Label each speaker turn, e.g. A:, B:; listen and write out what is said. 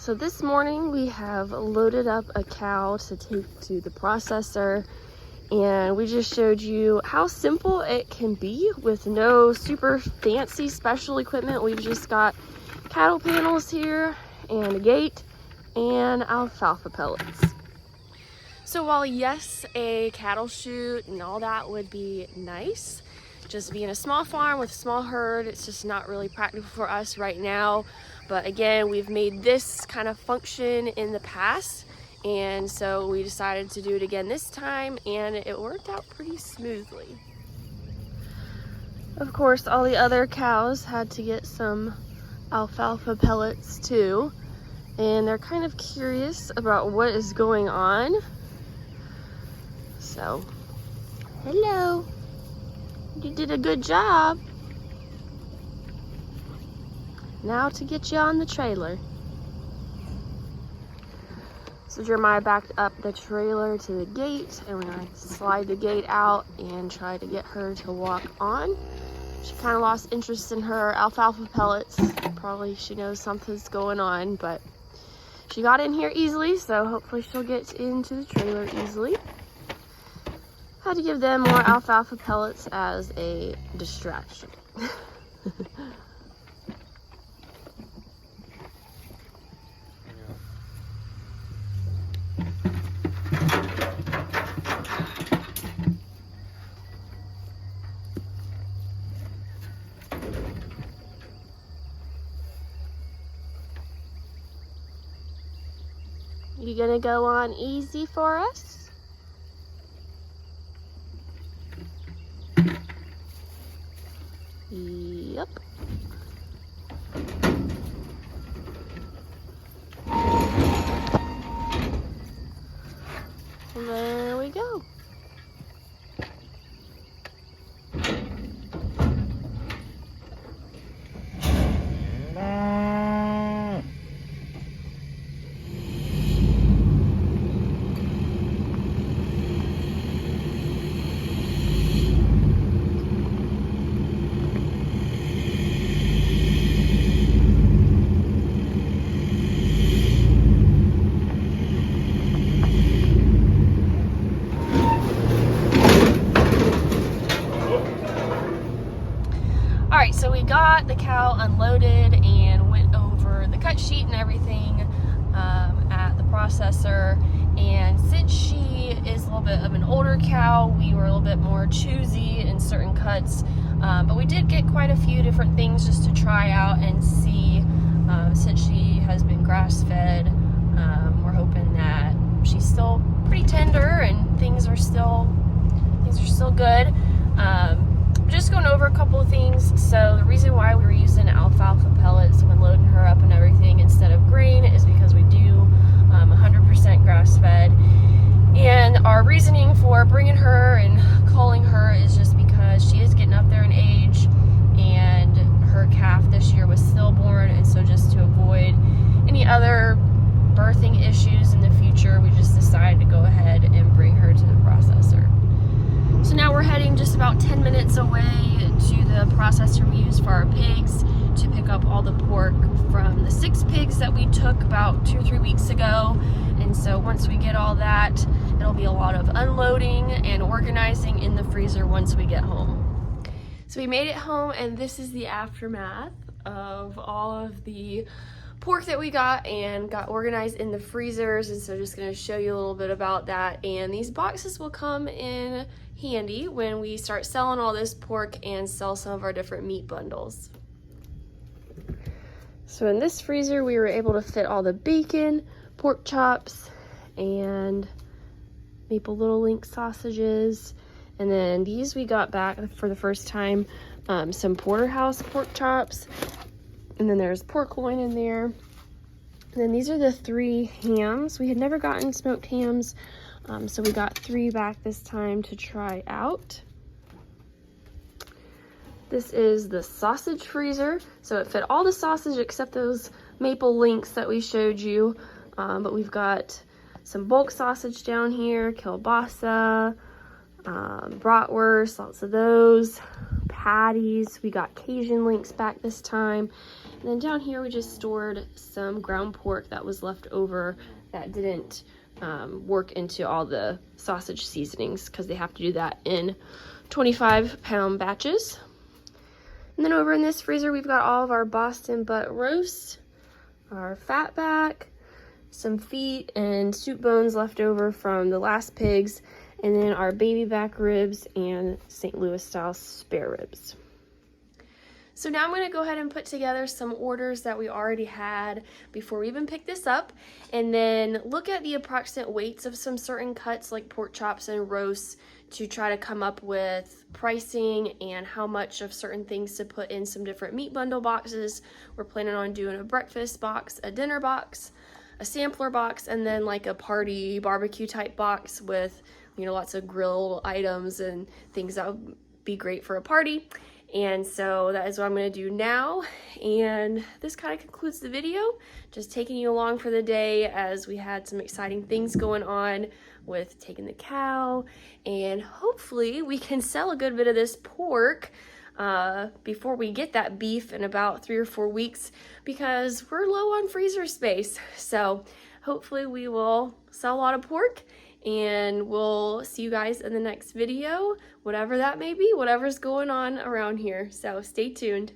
A: So this morning we have loaded up a cow to take to the processor, and we just showed you how simple it can be with no super fancy special equipment. We've just got cattle panels here and a gate and alfalfa pellets. So while yes, a cattle chute and all that would be nice, just being a small farm with a small herd, it's just not really practical for us right now. But again, we've made this kind of function in the past, and so we decided to do it again this time, and it worked out pretty smoothly. Of course, all the other cows had to get some alfalfa pellets too, and they're kind of curious about what is going on. So, hello. You did a good job. Now to get you on the trailer. So Jeremiah backed up the trailer to the gate, and we're gonna slide the gate out and try to get her to walk on. She kind of lost interest in her alfalfa pellets. Probably she knows something's going on, but she got in here easily, so hopefully she'll get into the trailer easily. Had to give them more alfalfa pellets as a distraction. You gonna go on easy for us? Yep. And there we go. Alright, so we got the cow unloaded and went over the cut sheet and everything at the processor. And since she is a little bit of an older cow, we were a little bit more choosy in certain cuts. But we did get quite a few different things just to try out and see. Since she has been grass-fed, we're hoping that she's still pretty tender and things are still good. Just going over a couple of things. So the reason why we were using alfalfa pellets when loading her up and everything instead of grain is because we do 100% grass-fed. And our reasoning for bringing her and culling her is just because she is getting up there in age, and her calf this year was stillborn, and so just to avoid any other birthing issues in the future, we just decided to go ahead and bring her to the processor. So now we're heading just about 10 minutes away to the processor we use for our pigs to pick up all the pork from the 6 pigs that we took about 2 or 3 weeks ago. And so once we get all that, it'll be a lot of unloading and organizing in the freezer once we get home. So we made it home, and this is the aftermath of all of the pork that we got and got organized in the freezers. And so just going to show you a little bit about that. And these boxes will come in handy when we start selling all this pork and sell some of our different meat bundles. So in this freezer we were able to fit all the bacon, pork chops, and Maple Little Link sausages. And then these we got back for the first time, some porterhouse pork chops. And then there's pork loin in there. And then these are the 3 hams. We had never gotten smoked hams, so we got 3 back this time to try out. This is the sausage freezer. So it fit all the sausage except those maple links that we showed you. But we've got some bulk sausage down here, kielbasa, bratwurst, lots of those, patties. We got Cajun links back this time. And then down here we just stored some ground pork that was left over that didn't work into all the sausage seasonings, because they have to do that in 25-pound batches. And then over in this freezer we've got all of our Boston butt roast, our fatback, some feet and soup bones left over from the last pigs, and then our baby back ribs and St. Louis style spare ribs. So now I'm going to go ahead and put together some orders that we already had before we even picked this up, and then look at the approximate weights of some certain cuts like pork chops and roasts to try to come up with pricing and how much of certain things to put in some different meat bundle boxes. We're planning on doing a breakfast box, a dinner box, a sampler box, and then like a party barbecue type box with, you know, lots of grill items and things that would be great for a party. And so that is what I'm going to do now, and this kind of concludes the video. Just taking you along for the day as we had some exciting things going on with taking the cow, and hopefully we can sell a good bit of this pork before we get that beef in about 3 or 4 weeks, because we're low on freezer space. So hopefully we will sell a lot of pork, and we'll see you guys in the next video, whatever that may be, whatever's going on around here. So stay tuned.